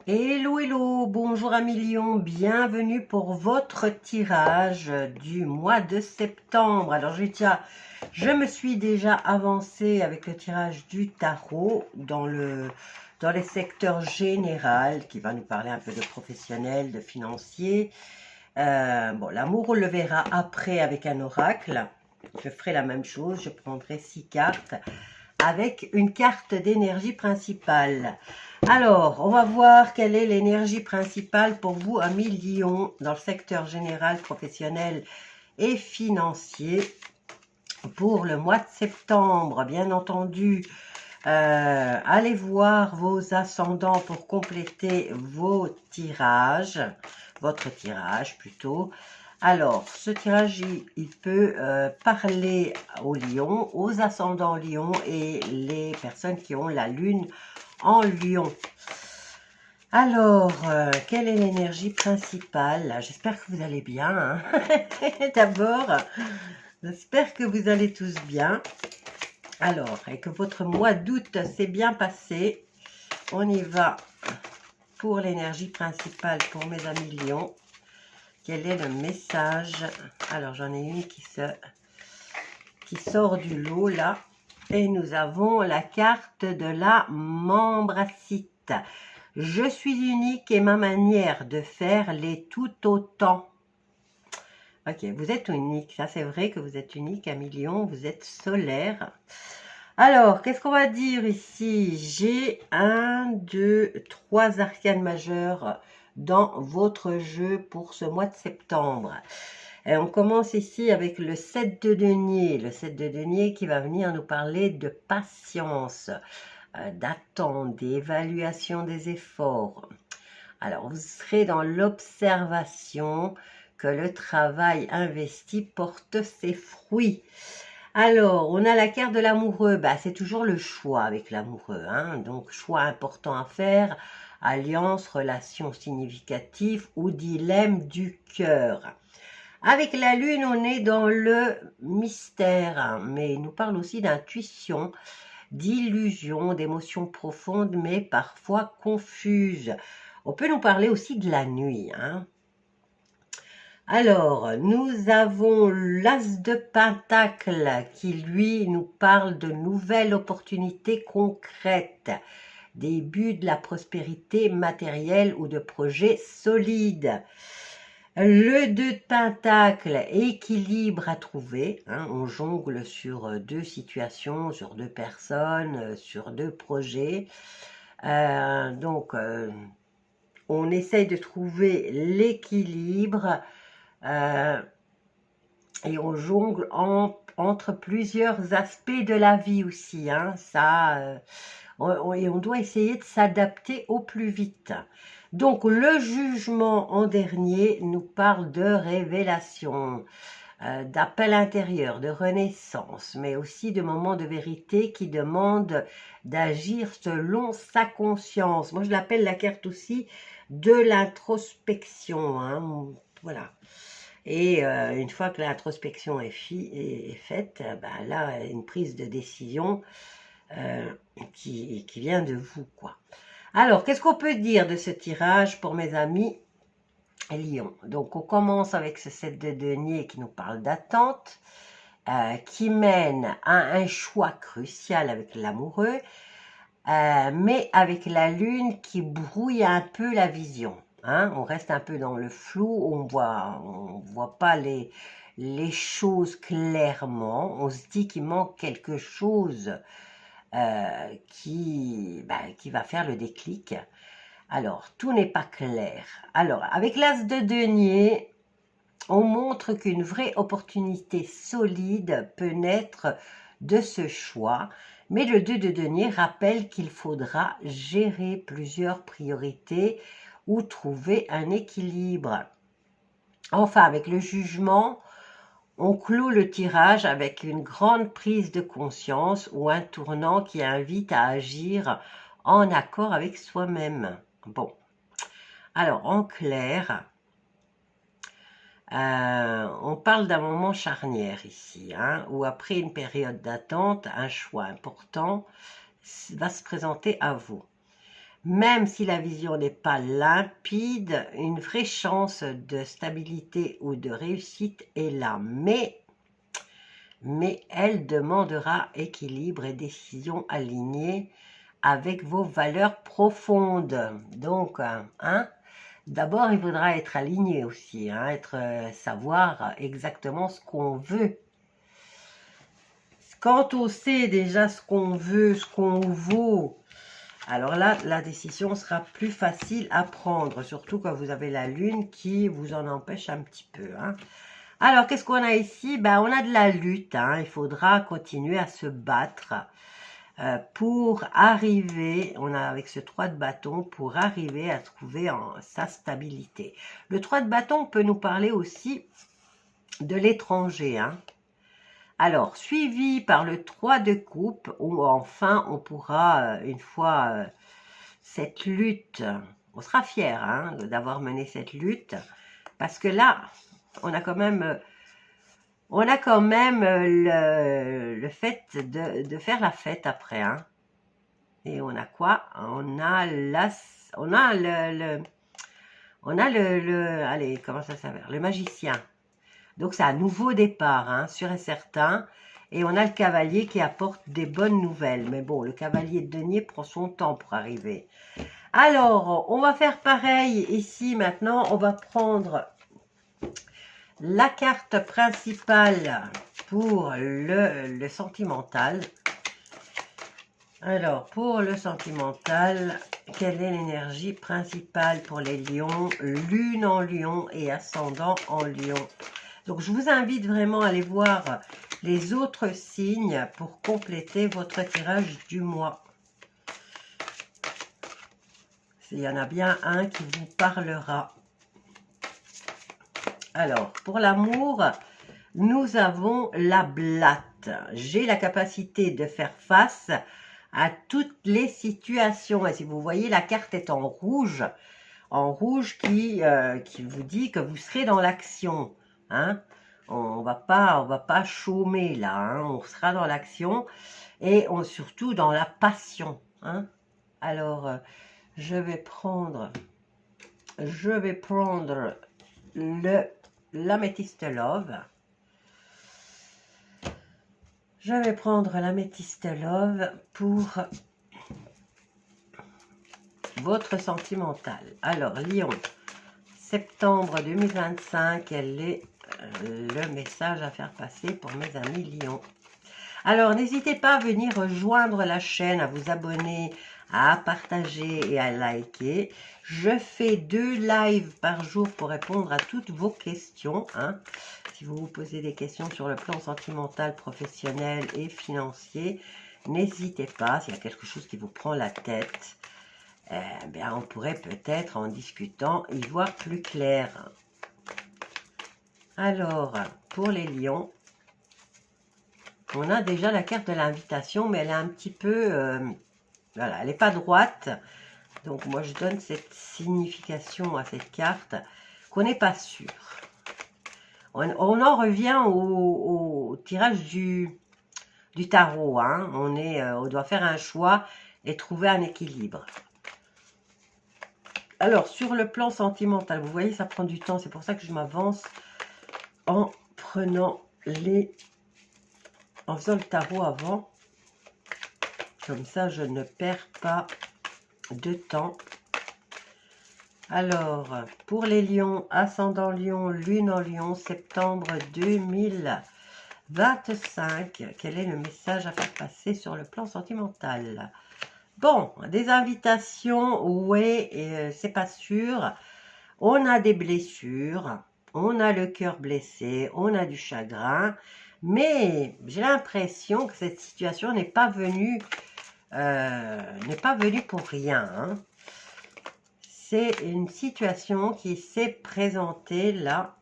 Hello, hello, bonjour à millions, bienvenue pour votre tirage du mois de septembre. Alors je me suis déjà avancée avec le tirage du tarot dans les secteurs généraux, qui va nous parler un peu de professionnel, de financier. Bon, l'amour, on le verra après avec un oracle. Je ferai la même chose, je prendrai 6 cartes avec une carte d'énergie principale. Alors, on va voir quelle est l'énergie principale pour vous à millions dans le secteur général, professionnel et financier pour le mois de septembre. Bien entendu, allez voir vos ascendants pour compléter vos tirages, votre tirage plutôt. Alors, ce tirage, il peut parler aux lions, aux ascendants lions et les personnes qui ont la lune en lion. Alors, quelle est l'énergie principale? J'espère que vous allez bien. Hein. D'abord, j'espère que vous allez tous bien. Alors, et que votre mois d'août s'est bien passé. On y va pour l'énergie principale pour mes amis lions. Quel est le message? Alors, j'en ai une qui sort du lot là. Et nous avons la carte de la membracite. Je suis unique et ma manière de faire l'est tout autant. Ok, vous êtes unique. Ça, c'est vrai que vous êtes unique à millions. Vous êtes solaire. Alors, qu'est-ce qu'on va dire ici? J'ai 1, 2, 3 arcanes majeures dans votre jeu pour ce mois de septembre. Et on commence ici avec le 7 de denier. Le 7 de denier qui va venir nous parler de patience, d'attente, d'évaluation des efforts. Alors, vous serez dans l'observation que le travail investi porte ses fruits. Alors, on a la carte de l'amoureux. Bah, c'est toujours le choix avec l'amoureux. Hein? Donc, choix important à faire, alliance, relation significative ou dilemme du cœur. Avec la lune, on est dans le mystère, hein, mais il nous parle aussi d'intuition, d'illusion, d'émotions profondes, mais parfois confuses. On peut nous parler aussi de la nuit. Hein. Alors, nous avons l'As de Pentacle qui, lui, nous parle de nouvelles opportunités concrètes, début de la prospérité matérielle ou de projets solides. Le 2 de Pentacle, équilibre à trouver. Hein, on jongle sur deux situations, sur deux personnes, sur deux projets. Donc, on essaye de trouver l'équilibre et on jongle entre plusieurs aspects de la vie aussi. Hein, et on doit essayer de s'adapter au plus vite. Donc, le jugement en dernier nous parle de révélation, d'appel intérieur, de renaissance, mais aussi de moments de vérité qui demandent d'agir selon sa conscience. Moi, je l'appelle la carte aussi de l'introspection. Hein, voilà. Et une fois que l'introspection est faite, ben là, une prise de décision qui vient de vous, quoi. Alors, qu'est-ce qu'on peut dire de ce tirage pour mes amis Lion? Donc, on commence avec ce 7 de denier qui nous parle d'attente, qui mène à un choix crucial avec l'amoureux, mais avec la lune qui brouille un peu la vision. Hein, on reste un peu dans le flou, on voit pas les choses clairement, on se dit qu'il manque quelque chose qui va faire le déclic. Alors, tout n'est pas clair. Alors, avec l'As de denier, on montre qu'une vraie opportunité solide peut naître de ce choix, mais le 2 de denier rappelle qu'il faudra gérer plusieurs priorités ou trouver un équilibre. Enfin, avec le jugement, on clôt le tirage avec une grande prise de conscience ou un tournant qui invite à agir en accord avec soi-même. Bon, alors en clair, on parle d'un moment charnière ici, hein, où après une période d'attente, un choix important va se présenter à vous. Même si la vision n'est pas limpide, une vraie chance de stabilité ou de réussite est là. Mais elle demandera équilibre et décision alignée avec vos valeurs profondes. Donc, hein, d'abord, il faudra être aligné aussi, hein, savoir exactement ce qu'on veut. Quand on sait déjà ce qu'on veut, ce qu'on vaut, alors là, la décision sera plus facile à prendre, surtout quand vous avez la lune qui vous en empêche un petit peu. Hein. Alors, qu'est-ce qu'on a ici? Ben, on a de la lutte. Hein. Il faudra continuer à se battre pour arriver, on a avec ce 3 de bâton, pour arriver à trouver sa stabilité. Le 3 de bâton peut nous parler aussi de l'étranger. Hein. Alors, suivi par le 3 de coupe, où enfin on pourra, une fois cette lutte, on sera fiers hein, d'avoir mené cette lutte, parce que là, on a quand même le fait de faire la fête après. Hein. Et on a quoi? On a allez, comment ça s'appelle? Le magicien. Donc c'est un nouveau départ, hein, sûr et certain. Et on a le cavalier qui apporte des bonnes nouvelles. Mais bon, le cavalier de denier prend son temps pour arriver. Alors, on va faire pareil ici maintenant. On va prendre la carte principale pour le sentimental. Alors, pour le sentimental, quelle est l'énergie principale pour les lions? Lune en lion et ascendant en lion. Donc, je vous invite vraiment à aller voir les autres signes pour compléter votre tirage du mois. Il y en a bien un qui vous parlera. Alors, pour l'amour, nous avons la blatte. J'ai la capacité de faire face à toutes les situations. Et si vous voyez, la carte est en rouge qui vous dit que vous serez dans l'action. Hein. On va pas chômer là, hein. On sera dans l'action et surtout dans la passion. Hein. Alors, je vais prendre l'améthyste love. Je vais prendre l'améthyste love pour votre sentimental. Alors, Lion, septembre 2025, quel est le message à faire passer pour mes amis Lion? Alors, n'hésitez pas à venir rejoindre la chaîne, à vous abonner, à partager et à liker. Je fais 2 lives par jour pour répondre à toutes vos questions. Hein. Si vous vous posez des questions sur le plan sentimental, professionnel et financier, n'hésitez pas. S'il y a quelque chose qui vous prend la tête, bien, on pourrait peut-être, en discutant, y voir plus clair. Alors, pour les lions, on a déjà la carte de l'invitation, mais elle est un petit peu... voilà, elle n'est pas droite. Donc, moi, je donne cette signification à cette carte qu'on n'est pas sûr. On en revient au tirage du tarot. Hein. On doit faire un choix et trouver un équilibre. Alors, sur le plan sentimental, vous voyez, ça prend du temps. C'est pour ça que je m'avance en prenant en faisant le tarot avant. Comme ça, je ne perds pas de temps. Alors, pour les lions, ascendant lion, lune en lion, septembre 2025, quel est le message à faire passer sur le plan sentimental? Bon, des invitations, oui, c'est pas sûr. On a des blessures, on a le cœur blessé, on a du chagrin, mais j'ai l'impression que cette situation n'est pas venue pour rien. Hein. C'est une situation qui s'est présentée là.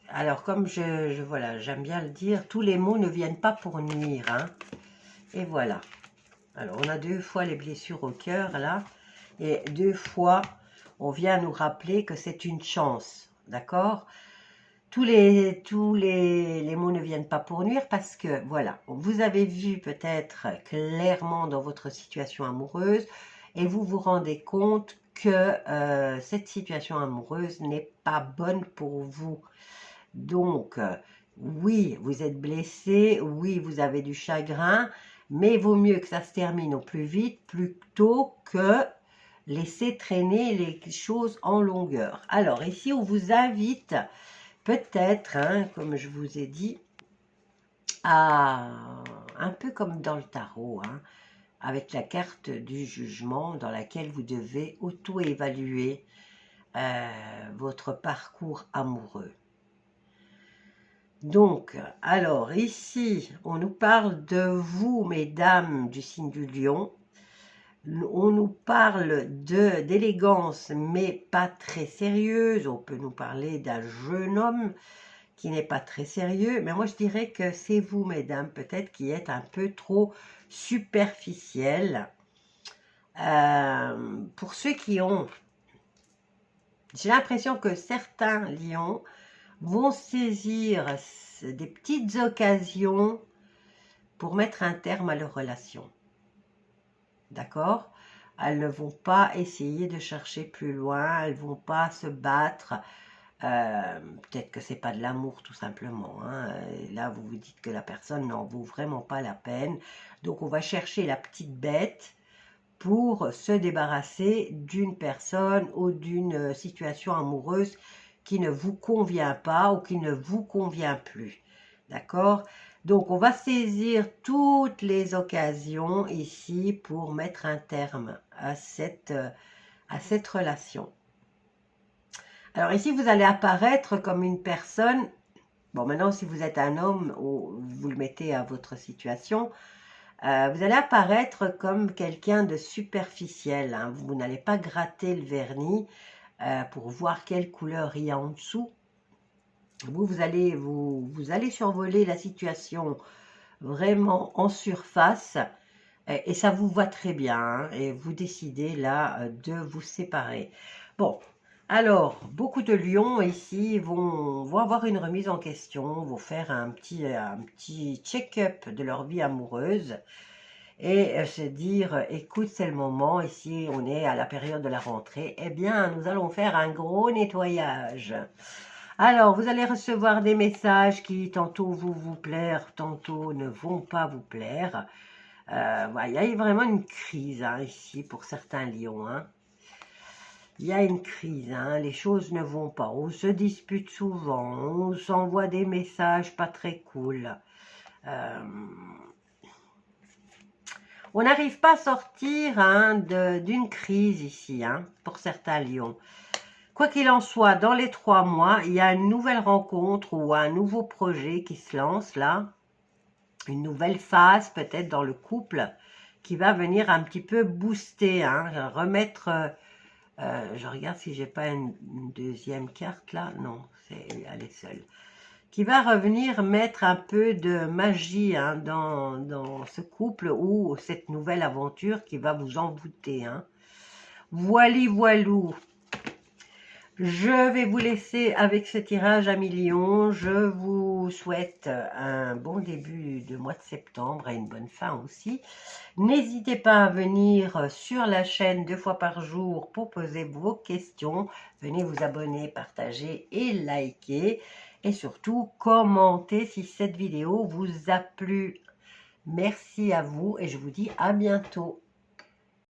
Alors, comme voilà, j'aime bien le dire, tous les mots ne viennent pas pour nuire. Hein. Et voilà. Alors, on a 2 fois les blessures au cœur, là. Et 2 fois, on vient nous rappeler que c'est une chance. D'accord? les mots ne viennent pas pour nuire parce que, voilà, vous avez vu peut-être clairement dans votre situation amoureuse et vous vous rendez compte que cette situation amoureuse n'est pas bonne pour vous. Donc, oui, vous êtes blessé, oui, vous avez du chagrin, mais il vaut mieux que ça se termine au plus vite plutôt que laisser traîner les choses en longueur. Alors, ici, on vous invite peut-être, hein, comme je vous ai dit, un peu comme dans le tarot, hein, avec la carte du jugement dans laquelle vous devez auto-évaluer votre parcours amoureux. Donc, alors ici, on nous parle de vous, mesdames du signe du lion. On nous parle d'élégance, mais pas très sérieuse. On peut nous parler d'un jeune homme qui n'est pas très sérieux. Mais moi, je dirais que c'est vous, mesdames, peut-être qui êtes un peu trop superficielle. Pour ceux qui ont... J'ai l'impression que certains lions vont saisir des petites occasions pour mettre un terme à leur relation. D'accord? Elles ne vont pas essayer de chercher plus loin, elles ne vont pas se battre. Peut-être que c'est pas de l'amour tout simplement. Hein. Là, vous vous dites que la personne n'en vaut vraiment pas la peine. Donc, on va chercher la petite bête pour se débarrasser d'une personne ou d'une situation amoureuse qui ne vous convient pas ou qui ne vous convient plus. D'accord? Donc, on va saisir toutes les occasions ici pour mettre un terme à cette relation. Alors ici, vous allez apparaître comme une personne, bon maintenant si vous êtes un homme, vous le mettez à votre situation, vous allez apparaître comme quelqu'un de superficiel, hein. Vous n'allez pas gratter le vernis pour voir quelle couleur il y a en dessous. Vous allez survoler la situation vraiment en surface et ça vous va très bien, hein, et vous décidez là de vous séparer. Bon, alors, beaucoup de lions ici vont avoir une remise en question, vont faire un petit check-up de leur vie amoureuse et se dire, écoute, c'est le moment, ici on est à la période de la rentrée, eh bien nous allons faire un gros nettoyage. Alors, vous allez recevoir des messages qui tantôt vont vous plaire, tantôt ne vont pas vous plaire. Voilà, il y a vraiment une crise hein, ici pour certains lions, hein. Il y a une crise, hein, les choses ne vont pas, on se dispute souvent, on s'envoie des messages pas très cool. On n'arrive pas à sortir hein, d'une crise ici, hein, pour certains lions. Quoi qu'il en soit, dans les 3 mois, il y a une nouvelle rencontre ou un nouveau projet qui se lance là. Une nouvelle phase peut-être dans le couple qui va venir un petit peu booster, hein, remettre... je regarde si j'ai pas une deuxième carte là. Non, elle est seule. Qui va revenir mettre un peu de magie hein, dans ce couple ou cette nouvelle aventure qui va vous envoûter. Hein. Voili voilou. Je vais vous laisser avec ce tirage à millions. Je vous souhaite un bon début de mois de septembre et une bonne fin aussi. N'hésitez pas à venir sur la chaîne 2 fois par jour pour poser vos questions. Venez vous abonner, partager et liker. Et surtout, commentez si cette vidéo vous a plu. Merci à vous et je vous dis à bientôt.